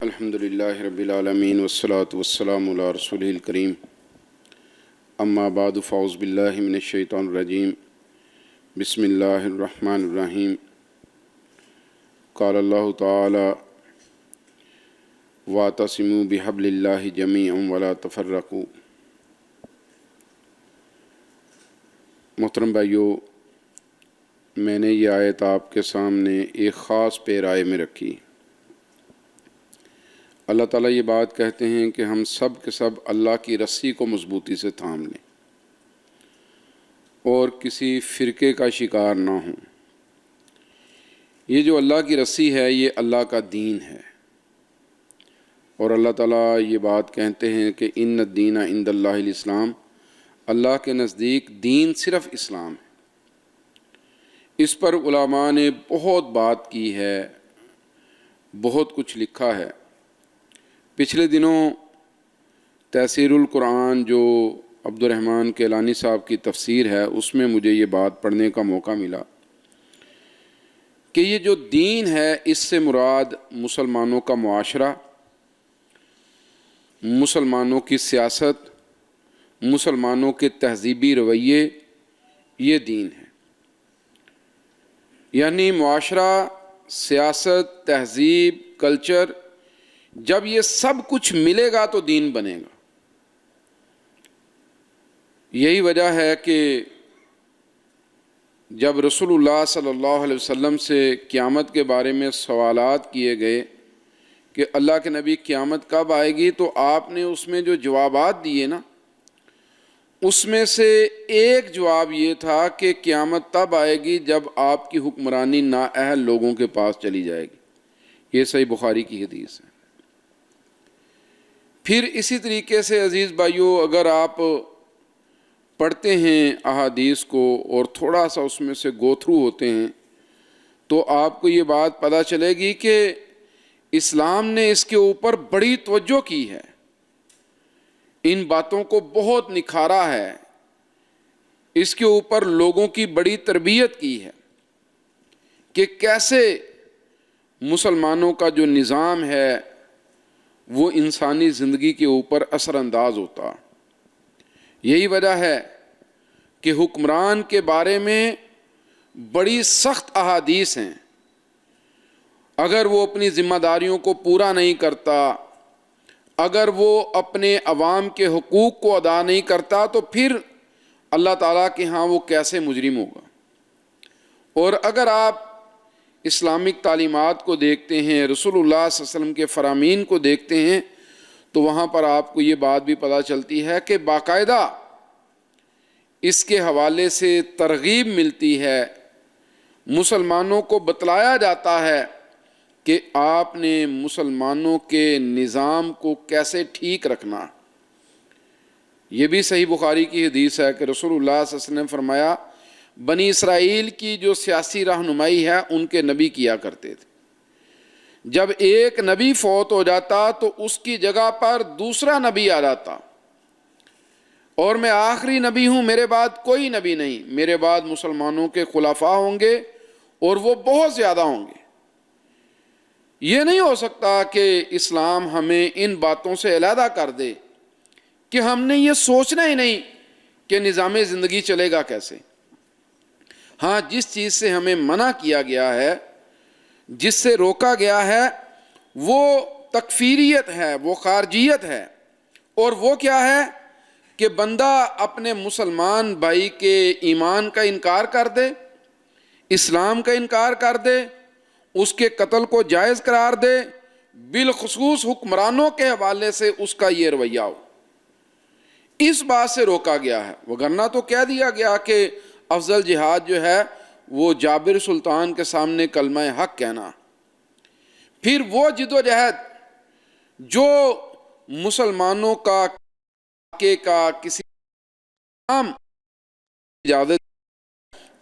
الحمدللہ رب العالمین والصلاة والسلام علی رسولہ الکریم اما بعد فاعوذ باللہ من الشیطان الرجیم بسم اللہ الرحمن الرحیم قال اللہ تعالی واعتصموا بحبل اللہ جمیعا ولا تفرقوا۔ محترم بھائیو، میں نے یہ آیت آپ کے سامنے ایک خاص پیرائے میں رکھی۔ اللہ تعالیٰ یہ بات کہتے ہیں کہ ہم سب کے سب اللہ کی رسی کو مضبوطی سے تھام لیں اور کسی فرقے کا شکار نہ ہوں۔ یہ جو اللہ کی رسی ہے یہ اللہ کا دین ہے، اور اللہ تعالیٰ یہ بات کہتے ہیں کہ ان الدین عند اللہ الاسلام، اللہ کے نزدیک دین صرف اسلام ہے۔ اس پر علماء نے بہت بات کی ہے، بہت کچھ لکھا ہے۔ پچھلے دنوں تفسیر القرآن جو عبد الرحمن کیلانی صاحب کی تفسیر ہے، اس میں مجھے یہ بات پڑھنے کا موقع ملا کہ یہ جو دین ہے اس سے مراد مسلمانوں کا معاشرہ، مسلمانوں کی سیاست، مسلمانوں کے تہذیبی رویے، یہ دین ہے۔ یعنی معاشرہ، سیاست، تہذیب، کلچر، جب یہ سب کچھ ملے گا تو دین بنے گا۔ یہی وجہ ہے کہ جب رسول اللہ صلی اللہ علیہ وسلم سے قیامت کے بارے میں سوالات کیے گئے کہ اللہ کے نبی قیامت کب آئے گی، تو آپ نے اس میں جو جوابات دیے نا، اس میں سے ایک جواب یہ تھا کہ قیامت تب آئے گی جب آپ کی حکمرانی نااہل لوگوں کے پاس چلی جائے گی۔ یہ صحیح بخاری کی حدیث ہے۔ پھر اسی طریقے سے عزیز بھائیو، اگر آپ پڑھتے ہیں احادیث کو اور تھوڑا سا اس میں سے گو تھرو ہوتے ہیں تو آپ کو یہ بات پتہ چلے گی کہ اسلام نے اس کے اوپر بڑی توجہ کی ہے، ان باتوں کو بہت نکھارا ہے، اس کے اوپر لوگوں کی بڑی تربیت کی ہے کہ کیسے مسلمانوں کا جو نظام ہے وہ انسانی زندگی کے اوپر اثر انداز ہوتا۔ یہی وجہ ہے کہ حکمران کے بارے میں بڑی سخت احادیث ہیں۔ اگر وہ اپنی ذمہ داریوں کو پورا نہیں کرتا، اگر وہ اپنے عوام کے حقوق کو ادا نہیں کرتا، تو پھر اللہ تعالیٰ کے ہاں وہ کیسے مجرم ہوگا۔ اور اگر آپ اسلامک تعلیمات کو دیکھتے ہیں، رسول اللہ صلی اللہ علیہ وسلم کے فرامین کو دیکھتے ہیں، تو وہاں پر آپ کو یہ بات بھی پتہ چلتی ہے کہ باقاعدہ اس کے حوالے سے ترغیب ملتی ہے، مسلمانوں کو بتلایا جاتا ہے کہ آپ نے مسلمانوں کے نظام کو کیسے ٹھیک رکھنا۔ یہ بھی صحیح بخاری کی حدیث ہے کہ رسول اللہ صلی اللہ علیہ وسلم نے فرمایا، بنی اسرائیل کی جو سیاسی رہنمائی ہے ان کے نبی کیا کرتے تھے۔ جب ایک نبی فوت ہو جاتا تو اس کی جگہ پر دوسرا نبی آ جاتا، اور میں آخری نبی ہوں، میرے بعد کوئی نبی نہیں، میرے بعد مسلمانوں کے خلفاء ہوں گے اور وہ بہت زیادہ ہوں گے۔ یہ نہیں ہو سکتا کہ اسلام ہمیں ان باتوں سے علیحدہ کر دے کہ ہم نے یہ سوچنا ہی نہیں کہ نظام زندگی چلے گا کیسے۔ ہاں، جس چیز سے ہمیں منع کیا گیا ہے، جس سے روکا گیا ہے، وہ تکفیریت ہے، وہ خارجیت ہے۔ اور وہ کیا ہے کہ بندہ اپنے مسلمان بھائی کے ایمان کا انکار کر دے، اسلام کا انکار کر دے، اس کے قتل کو جائز قرار دے، بالخصوص حکمرانوں کے حوالے سے اس کا یہ رویہ ہو۔ اس بات سے روکا گیا ہے، وگرنہ تو کہہ دیا گیا کہ افضل جہاد جو ہے وہ جابر سلطان کے سامنے کلمہ حق کہنا۔ پھر وہ جدوجہد جو مسلمانوں کا کسی کام اجازت،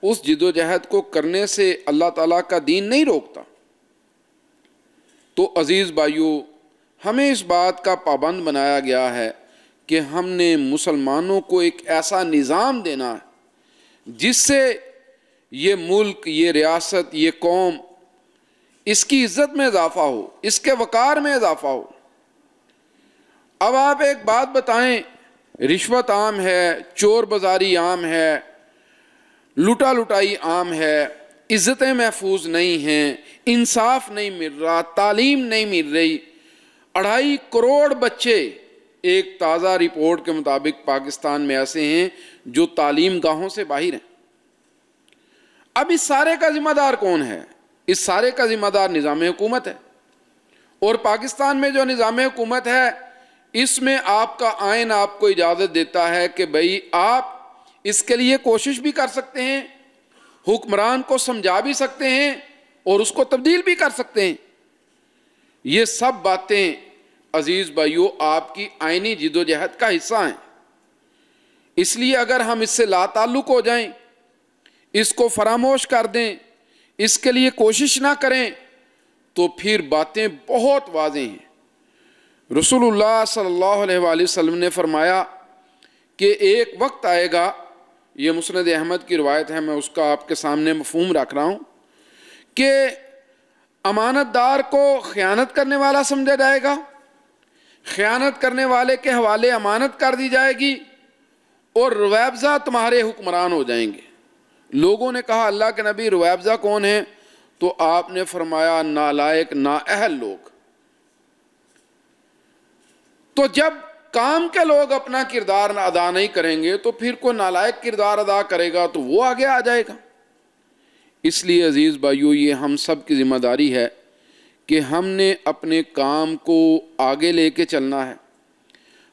اس جدوجہد کو کرنے سے اللہ تعالیٰ کا دین نہیں روکتا۔ تو عزیز بھائیو، ہمیں اس بات کا پابند بنایا گیا ہے کہ ہم نے مسلمانوں کو ایک ایسا نظام دینا ہے جس سے یہ ملک، یہ ریاست، یہ قوم اس کی عزت میں اضافہ ہو، اس کے وقار میں اضافہ ہو۔ اب آپ ایک بات بتائیں، رشوت عام ہے، چور بازاری عام ہے، لٹا لٹائی عام ہے، عزتیں محفوظ نہیں ہیں، انصاف نہیں مل رہا، تعلیم نہیں مل رہی۔ 2.5 کروڑ بچے ایک تازہ رپورٹ کے مطابق پاکستان میں ایسے ہیں جو تعلیم گاہوں سے باہر ہیں۔ اب اس سارے کا ذمہ دار کون ہے؟ اس سارے کا ذمہ دار نظام حکومت ہے، اور پاکستان میں جو نظام حکومت ہے اس میں آپ کا آئین آپ کو اجازت دیتا ہے کہ بھئی آپ اس کے لیے کوشش بھی کر سکتے ہیں، حکمران کو سمجھا بھی سکتے ہیں اور اس کو تبدیل بھی کر سکتے ہیں۔ یہ سب باتیں عزیز بھائیو آپ کی آئینی جدوجہد کا حصہ ہیں۔ اس لیے اگر ہم اس سے لا تعلق ہو جائیں، اس کو فراموش کر دیں، اس کے لیے کوشش نہ کریں، تو پھر باتیں بہت واضح ہیں۔ رسول اللہ صلی اللہ علیہ وآلہ وسلم نے فرمایا کہ ایک وقت آئے گا، یہ مسند احمد کی روایت ہے، میں اس کا آپ کے سامنے مفہوم رکھ رہا ہوں، کہ امانت دار کو خیانت کرنے والا سمجھا جائے گا، خیانت کرنے والے کے حوالے امانت کر دی جائے گی، اور رویبضہ تمہارے حکمران ہو جائیں گے۔ لوگوں نے کہا اللہ کے نبی رویبضہ کون ہیں؟ تو آپ نے فرمایا نالائق نااہل لوگ۔ تو جب کام کے لوگ اپنا کردار ادا نہیں کریں گے تو پھر کوئی نالائق کردار ادا کرے گا تو وہ آگے آ جائے گا۔ اس لیے عزیز بھائیو یہ ہم سب کی ذمہ داری ہے کہ ہم نے اپنے کام کو آگے لے کے چلنا ہے۔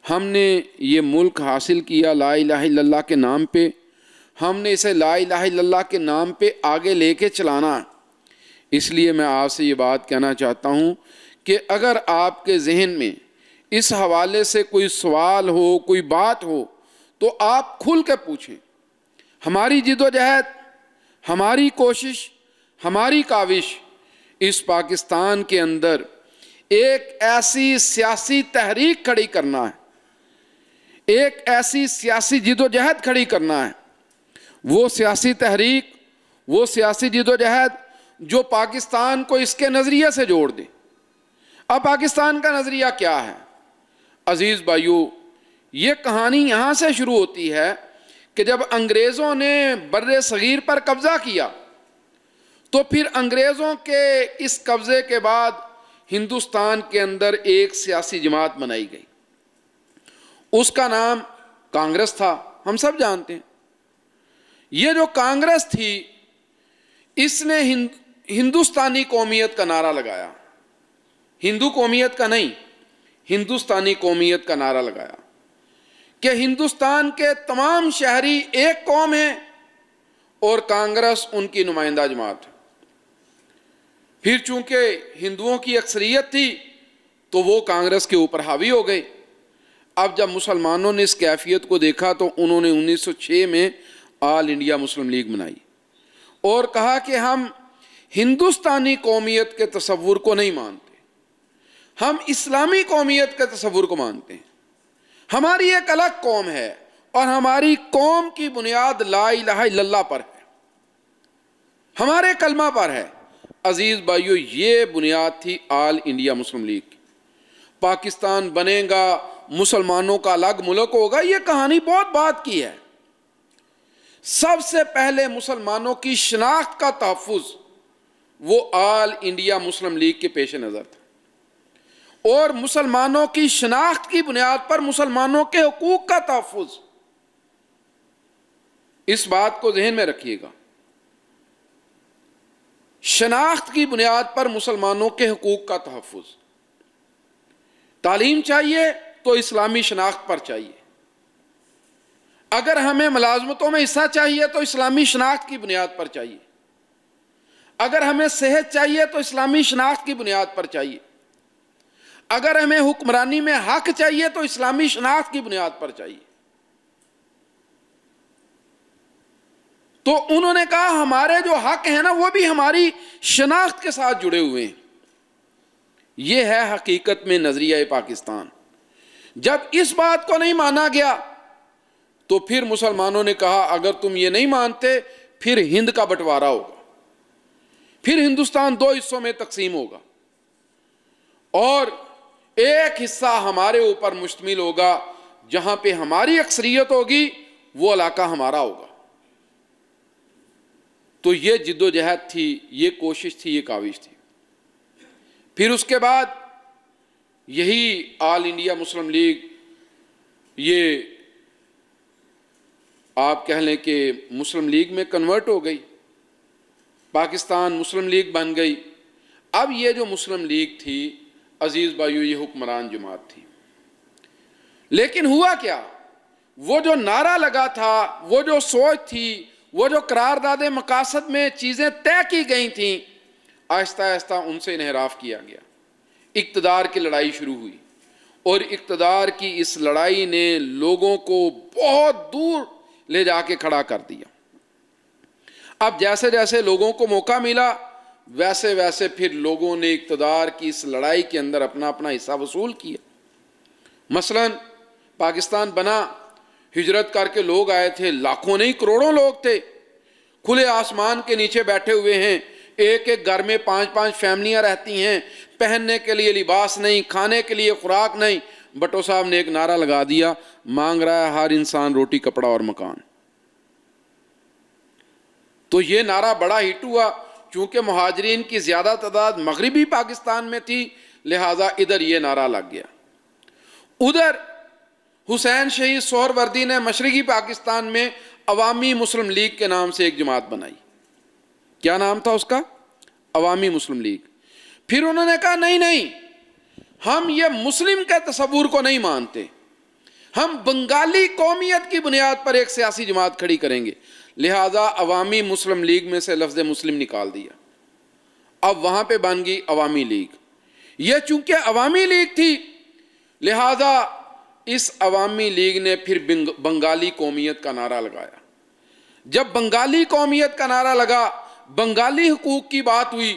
ہم نے یہ ملک حاصل کیا لا الہ الا اللہ کے نام پہ، ہم نے اسے لا الہ الا اللہ کے نام پہ آگے لے کے چلانا ہے۔ اس لیے میں آپ سے یہ بات کہنا چاہتا ہوں کہ اگر آپ کے ذہن میں اس حوالے سے کوئی سوال ہو، کوئی بات ہو، تو آپ کھل کے پوچھیں۔ ہماری جدوجہد، ہماری کوشش، ہماری کاوش اس پاکستان کے اندر ایک ایسی سیاسی تحریک کھڑی کرنا ہے، ایک ایسی سیاسی جدوجہد کھڑی کرنا ہے، وہ سیاسی تحریک، وہ سیاسی جدوجہد جو پاکستان کو اس کے نظریے سے جوڑ دے۔ اب پاکستان کا نظریہ کیا ہے؟ عزیز بھائیو یہ کہانی یہاں سے شروع ہوتی ہے کہ جب انگریزوں نے بر صغیر پر قبضہ کیا تو پھر انگریزوں کے اس قبضے کے بعد ہندوستان کے اندر ایک سیاسی جماعت بنائی گئی، اس کا نام کانگریس تھا، ہم سب جانتے ہیں۔ یہ جو کانگریس تھی اس نے ہندوستانی قومیت کا نعرہ لگایا، ہندو قومیت کا نہیں، ہندوستانی قومیت کا نعرہ لگایا کہ ہندوستان کے تمام شہری ایک قوم ہیں اور کانگریس ان کی نمائندہ جماعت ہے۔ پھر چونکہ ہندوؤں کی اکثریت تھی تو وہ کانگریس کے اوپر حاوی ہو گئے۔ اب جب مسلمانوں نے اس کیفیت کو دیکھا تو انہوں نے 1906 میں آل انڈیا مسلم لیگ بنائی اور کہا کہ ہم ہندوستانی قومیت کے تصور کو نہیں مانتے، ہم اسلامی قومیت کے تصور کو مانتے ہیں۔ ہماری ایک الگ قوم ہے اور ہماری قوم کی بنیاد لا الہ الا اللہ پر ہے، ہمارے کلمہ پر ہے۔ عزیز بھائیو یہ بنیاد تھی آل انڈیا مسلم لیگ کی۔ پاکستان بنے گا، مسلمانوں کا الگ ملک ہوگا، یہ کہانی بہت بات کی ہے۔ سب سے پہلے مسلمانوں کی شناخت کا تحفظ وہ آل انڈیا مسلم لیگ کے پیش نظر تھا، اور مسلمانوں کی شناخت کی بنیاد پر مسلمانوں کے حقوق کا تحفظ۔ اس بات کو ذہن میں رکھیے گا، شناخت کی بنیاد پر مسلمانوں کے حقوق کا تحفظ۔ تعلیم چاہیے تو اسلامی شناخت پر چاہیے، اگر ہمیں ملازمتوں میں حصہ چاہیے تو اسلامی شناخت کی بنیاد پر چاہیے، اگر ہمیں صحت چاہیے تو اسلامی شناخت کی بنیاد پر چاہیے، اگر ہمیں حکمرانی میں حق چاہیے تو اسلامی شناخت کی بنیاد پر چاہیے۔ تو انہوں نے کہا ہمارے جو حق ہیں نا وہ بھی ہماری شناخت کے ساتھ جڑے ہوئے ہیں۔ یہ ہے حقیقت میں نظریہ پاکستان۔ جب اس بات کو نہیں مانا گیا تو پھر مسلمانوں نے کہا اگر تم یہ نہیں مانتے پھر ہند کا بٹوارا ہوگا، پھر ہندوستان دو حصوں میں تقسیم ہوگا اور ایک حصہ ہمارے اوپر مشتمل ہوگا، جہاں پہ ہماری اکثریت ہوگی وہ علاقہ ہمارا ہوگا۔ تو یہ جد و جہد تھی، یہ کوشش تھی، یہ کاوش تھی۔ پھر اس کے بعد یہی آل انڈیا مسلم لیگ، یہ آپ کہہ لیں کہ مسلم لیگ میں کنورٹ ہو گئی، پاکستان مسلم لیگ بن گئی۔ اب یہ جو مسلم لیگ تھی عزیز بھائیو، یہ حکمران جماعت تھی۔ لیکن ہوا کیا، وہ جو نعرہ لگا تھا، وہ جو سوچ تھی، وہ جو قرارداد مقاصد میں چیزیں طے کی گئی تھیں، آہستہ آہستہ ان سے انحراف کیا گیا۔ اقتدار کی لڑائی شروع ہوئی اور اقتدار کی اس لڑائی نے لوگوں کو بہت دور لے جا کے کھڑا کر دیا۔ اب جیسے جیسے لوگوں کو موقع ملا، ویسے ویسے پھر لوگوں نے اقتدار کی اس لڑائی کے اندر اپنا اپنا حصہ وصول کیا۔ مثلا پاکستان بنا، ہجرت کر کے لوگ آئے تھے، لاکھوں نہیں کروڑوں لوگ تھے، کھلے آسمان کے نیچے بیٹھے ہوئے ہیں، ایک ایک گھر میں 5 فیملیاں رہتی ہیں، پہننے کے لیے لباس نہیں، کھانے کے لیے خوراک نہیں۔ بٹو صاحب نے ایک نعرہ لگا دیا، مانگ رہا ہے ہر انسان روٹی، کپڑا اور مکان۔ تو یہ نعرہ بڑا ہٹ ہوا، چونکہ مہاجرین کی زیادہ تعداد مغربی پاکستان میں تھی، لہٰذا ادھر یہ نعرہ لگ گیا۔ ادھر حسین شہید سہروردی نے مشرقی پاکستان میں عوامی مسلم لیگ کے نام سے ایک جماعت بنائی۔ کیا نام تھا اس کا؟ عوامی مسلم لیگ۔ پھر انہوں نے کہا نہیں، ہم یہ مسلم کے تصور کو نہیں مانتے، ہم بنگالی قومیت کی بنیاد پر ایک سیاسی جماعت کھڑی کریں گے، لہذا عوامی مسلم لیگ میں سے لفظ مسلم نکال دیا۔ اب وہاں پہ بن گئی عوامی لیگ۔ یہ چونکہ عوامی لیگ تھی، لہذا اس عوامی لیگ نے پھر بنگالی قومیت کا نعرہ لگایا۔ جب بنگالی قومیت کا نعرہ لگا، بنگالی حقوق کی بات ہوئی،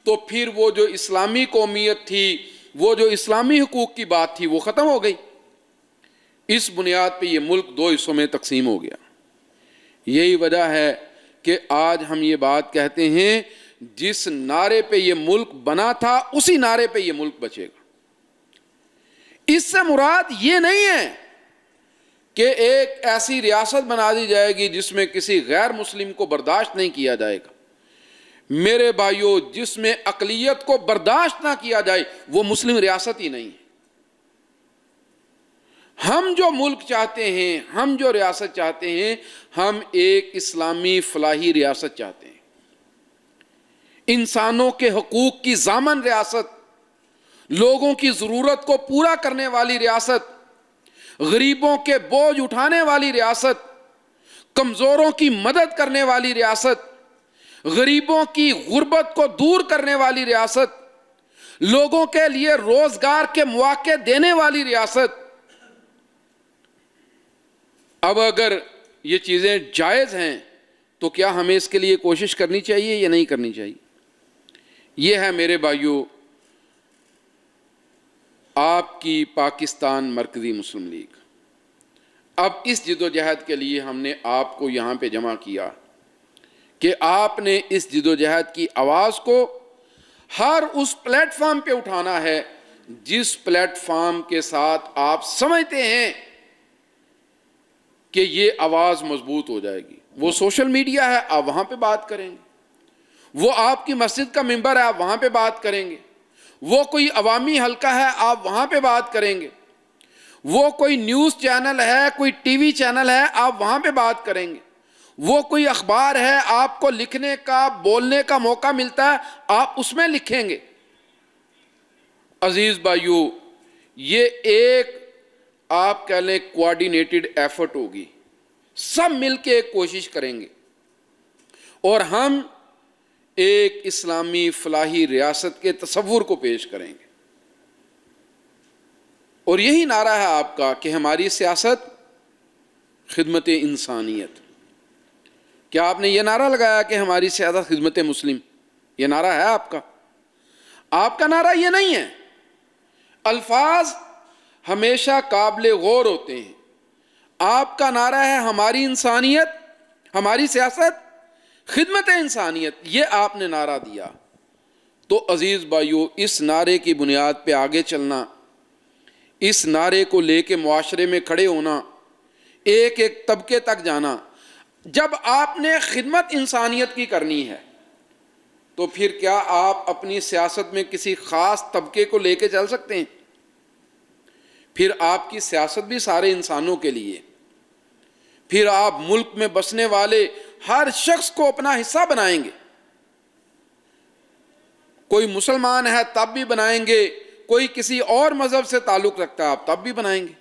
تو پھر وہ جو اسلامی قومیت تھی، وہ جو اسلامی حقوق کی بات تھی، وہ ختم ہو گئی۔ اس بنیاد پہ یہ ملک دو حصوں میں تقسیم ہو گیا۔ یہی وجہ ہے کہ آج ہم یہ بات کہتے ہیں، جس نعرے پہ یہ ملک بنا تھا اسی نعرے پہ یہ ملک بچے گا۔ اس سے مراد یہ نہیں ہے کہ ایک ایسی ریاست بنا دی جائے گی جس میں کسی غیر مسلم کو برداشت نہیں کیا جائے گا۔ میرے بھائیوں، جس میں اقلیت کو برداشت نہ کیا جائے وہ مسلم ریاست ہی نہیں ہے۔ ہم جو ملک چاہتے ہیں، ہم جو ریاست چاہتے ہیں، ہم ایک اسلامی فلاحی ریاست چاہتے ہیں، انسانوں کے حقوق کی ضامن ریاست، لوگوں کی ضرورت کو پورا کرنے والی ریاست، غریبوں کے بوجھ اٹھانے والی ریاست، کمزوروں کی مدد کرنے والی ریاست، غریبوں کی غربت کو دور کرنے والی ریاست، لوگوں کے لیے روزگار کے مواقع دینے والی ریاست۔ اب اگر یہ چیزیں جائز ہیں تو کیا ہمیں اس کے لیے کوشش کرنی چاہیے یا نہیں کرنی چاہیے؟ یہ ہے میرے بھائیوں آپ کی پاکستان مرکزی مسلم لیگ۔ اب اس جد و جہد کے لیے ہم نے آپ کو یہاں پہ جمع کیا کہ آپ نے اس جد و جہد کی آواز کو ہر اس پلیٹ فارم پہ اٹھانا ہے جس پلیٹ فارم کے ساتھ آپ سمجھتے ہیں کہ یہ آواز مضبوط ہو جائے گی۔ وہ سوشل میڈیا ہے، آپ وہاں پہ بات کریں گے، وہ آپ کی مسجد کا ممبر ہے، آپ وہاں پہ بات کریں گے، وہ کوئی عوامی حلقہ ہے، آپ وہاں پہ بات کریں گے، وہ کوئی نیوز چینل ہے، کوئی ٹی وی چینل ہے، آپ وہاں پہ بات کریں گے، وہ کوئی اخبار ہے، آپ کو لکھنے کا بولنے کا موقع ملتا ہے، آپ اس میں لکھیں گے۔ عزیز بھائیو، یہ ایک آپ کہہ لیں کوآرڈینیٹڈ ایفرٹ ہوگی، سب مل کے ایک کوشش کریں گے اور ہم ایک اسلامی فلاحی ریاست کے تصور کو پیش کریں گے۔ اور یہی نعرہ ہے آپ کا کہ ہماری سیاست خدمت انسانیت۔ کیا آپ نے یہ نعرہ لگایا کہ ہماری سیاست خدمت مسلم؟ یہ نعرہ ہے آپ کا؟ آپ کا نعرہ یہ نہیں ہے۔ الفاظ ہمیشہ قابل غور ہوتے ہیں۔ آپ کا نعرہ ہے ہماری انسانیت، ہماری سیاست خدمت انسانیت، یہ آپ نے نعرہ دیا، تو عزیز بھائیو اس نعرے کی بنیاد پہ آگے چلنا، اس نعرے کو لے کے معاشرے میں کھڑے ہونا، ایک ایک طبقے تک جانا۔ جب آپ نے خدمت انسانیت کی کرنی ہے تو پھر کیا آپ اپنی سیاست میں کسی خاص طبقے کو لے کے چل سکتے ہیں؟ پھر آپ کی سیاست بھی سارے انسانوں کے لیے، پھر آپ ملک میں بسنے والے ہر شخص کو اپنا حصہ بنائیں گے۔ کوئی مسلمان ہے تب بھی بنائیں گے، کوئی کسی اور مذہب سے تعلق رکھتا ہے آپ تب بھی بنائیں گے۔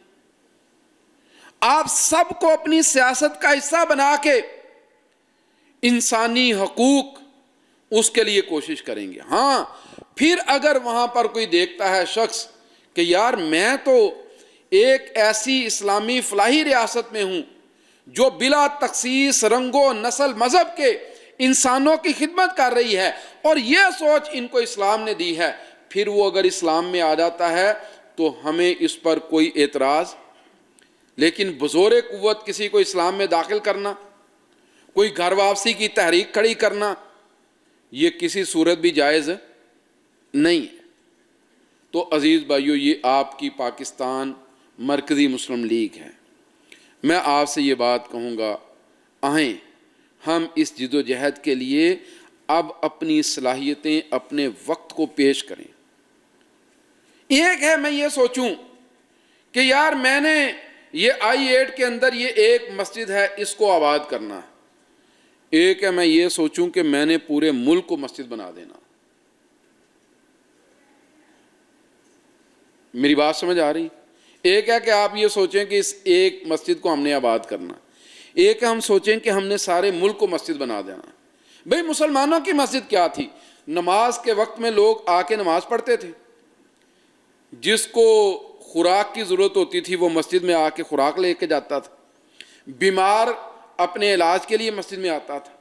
آپ سب کو اپنی سیاست کا حصہ بنا کے انسانی حقوق اس کے لیے کوشش کریں گے۔ ہاں پھر اگر وہاں پر کوئی دیکھتا ہے شخص کہ یار میں تو ایک ایسی اسلامی فلاحی ریاست میں ہوں جو بلا تخصیص رنگ و نسل مذہب کے انسانوں کی خدمت کر رہی ہے اور یہ سوچ ان کو اسلام نے دی ہے، پھر وہ اگر اسلام میں آ جاتا ہے تو ہمیں اس پر کوئی اعتراض، لیکن بزور قوت کسی کو اسلام میں داخل کرنا، کوئی گھر واپسی کی تحریک کھڑی کرنا، یہ کسی صورت بھی جائز نہیں ہے۔ تو عزیز بھائیو یہ آپ کی پاکستان مرکزی مسلم لیگ ہے۔ میں آپ سے یہ بات کہوں گا، آئیں ہم اس جد و جہد کے لیے اب اپنی صلاحیتیں اپنے وقت کو پیش کریں۔ ایک ہے میں یہ سوچوں کہ یار میں نے یہ I-8 کے اندر یہ ایک مسجد ہے اس کو آباد کرنا ہے، ایک ہے میں یہ سوچوں کہ میں نے پورے ملک کو مسجد بنا دینا۔ میری بات سمجھ آ رہی؟ ایک ہے کہ آپ یہ سوچیں کہ اس ایک مسجد کو ہم نے آباد کرنا، ایک ہے ہم سوچیں کہ ہم نے سارے ملک کو مسجد بنا دینا۔ بھئی مسلمانوں کی مسجد کیا تھی؟ نماز کے وقت میں لوگ آ کے نماز پڑھتے تھے، جس کو خوراک کی ضرورت ہوتی تھی وہ مسجد میں آ کے خوراک لے کے جاتا تھا، بیمار اپنے علاج کے لیے مسجد میں آتا تھا،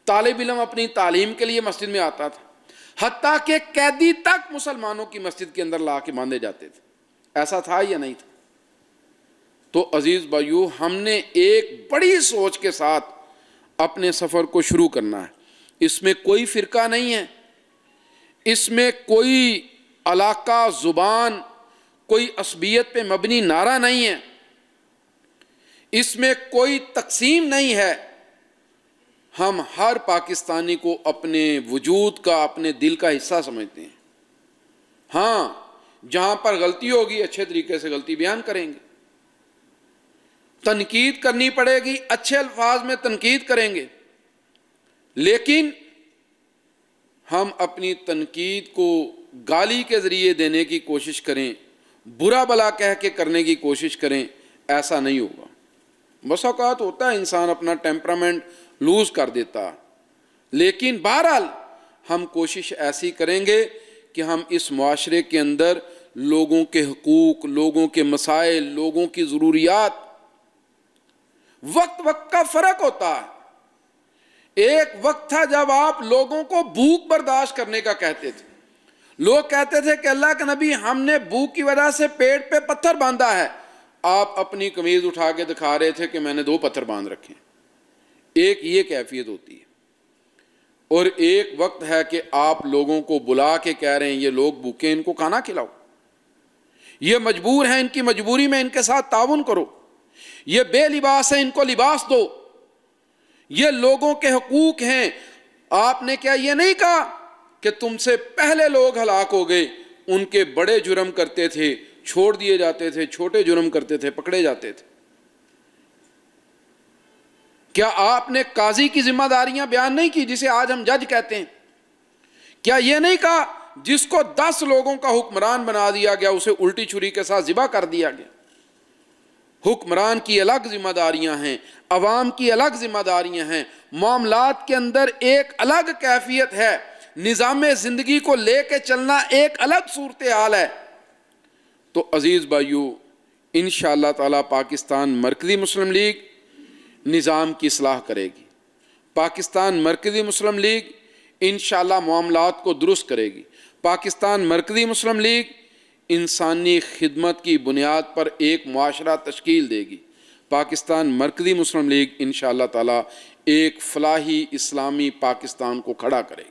طالب علم اپنی تعلیم کے لیے مسجد میں آتا تھا، حتیٰ کہ قیدی تک مسلمانوں کی مسجد کے اندر لا کے باندھے جاتے تھے۔ ایسا تھا یا نہیں تھا؟ تو عزیز بھائیو ہم نے ایک بڑی سوچ کے ساتھ اپنے سفر کو شروع کرنا ہے۔ اس میں کوئی فرقہ نہیں ہے، اس میں کوئی علاقہ، زبان، کوئی عصبیت پہ مبنی نعرہ نہیں ہے، اس میں کوئی تقسیم نہیں ہے۔ ہم ہر پاکستانی کو اپنے وجود کا، اپنے دل کا حصہ سمجھتے ہیں۔ ہاں جہاں پر غلطی ہوگی اچھے طریقے سے غلطی بیان کریں گے، تنقید کرنی پڑے گی اچھے الفاظ میں تنقید کریں گے، لیکن ہم اپنی تنقید کو گالی کے ذریعے دینے کی کوشش کریں، برا بلا کہہ کے کرنے کی کوشش کریں، ایسا نہیں ہوگا۔ بس اوقات ہوتا ہے انسان اپنا ٹیمپرامنٹ لوز کر دیتا، لیکن بہرحال ہم کوشش ایسی کریں گے کہ ہم اس معاشرے کے اندر لوگوں کے حقوق، لوگوں کے مسائل، لوگوں کی ضروریات، وقت وقت کا فرق ہوتا ہے۔ ایک وقت تھا جب آپ لوگوں کو بھوک برداشت کرنے کا کہتے تھے، لوگ کہتے تھے کہ اللہ کے نبی ہم نے بھوک کی وجہ سے پیٹ پہ پتھر باندھا ہے، آپ اپنی قمیض اٹھا کے دکھا رہے تھے کہ میں نے 2 پتھر باندھ رکھے۔ ایک یہ کیفیت ہوتی ہے، اور ایک وقت ہے کہ آپ لوگوں کو بلا کے کہہ رہے ہیں یہ لوگ بھوکے، ان کو کھانا کھلاؤ، یہ مجبور ہیں، ان کی مجبوری میں ان کے ساتھ تعاون کرو، یہ بے لباس ہیں ان کو لباس دو، یہ لوگوں کے حقوق ہیں۔ آپ نے کیا یہ نہیں کہا کہ تم سے پہلے لوگ ہلاک ہو گئے، ان کے بڑے جرم کرتے تھے چھوڑ دیے جاتے تھے، چھوٹے جرم کرتے تھے پکڑے جاتے تھے؟ کیا آپ نے قاضی کی ذمہ داریاں بیان نہیں کی جسے آج ہم جج کہتے ہیں؟ کیا یہ نہیں کہا جس کو 10 لوگوں کا حکمران بنا دیا گیا اسے الٹی چھری کے ساتھ ذبح کر دیا گیا؟ حکمران کی الگ ذمہ داریاں ہیں، عوام کی الگ ذمہ داریاں ہیں، معاملات کے اندر ایک الگ کیفیت ہے، نظام زندگی کو لے کے چلنا ایک الگ صورتحال ہے۔ تو عزیز بھائیو انشاءاللہ تعالی پاکستان مرکزی مسلم لیگ نظام کی اصلاح کرے گی، پاکستان مرکزی مسلم لیگ انشاءاللہ معاملات کو درست کرے گی، پاکستان مرکزی مسلم لیگ انسانی خدمت کی بنیاد پر ایک معاشرہ تشکیل دے گی، پاکستان مرکزی مسلم لیگ انشاءاللہ تعالی ایک فلاحی اسلامی پاکستان کو کھڑا کرے گی۔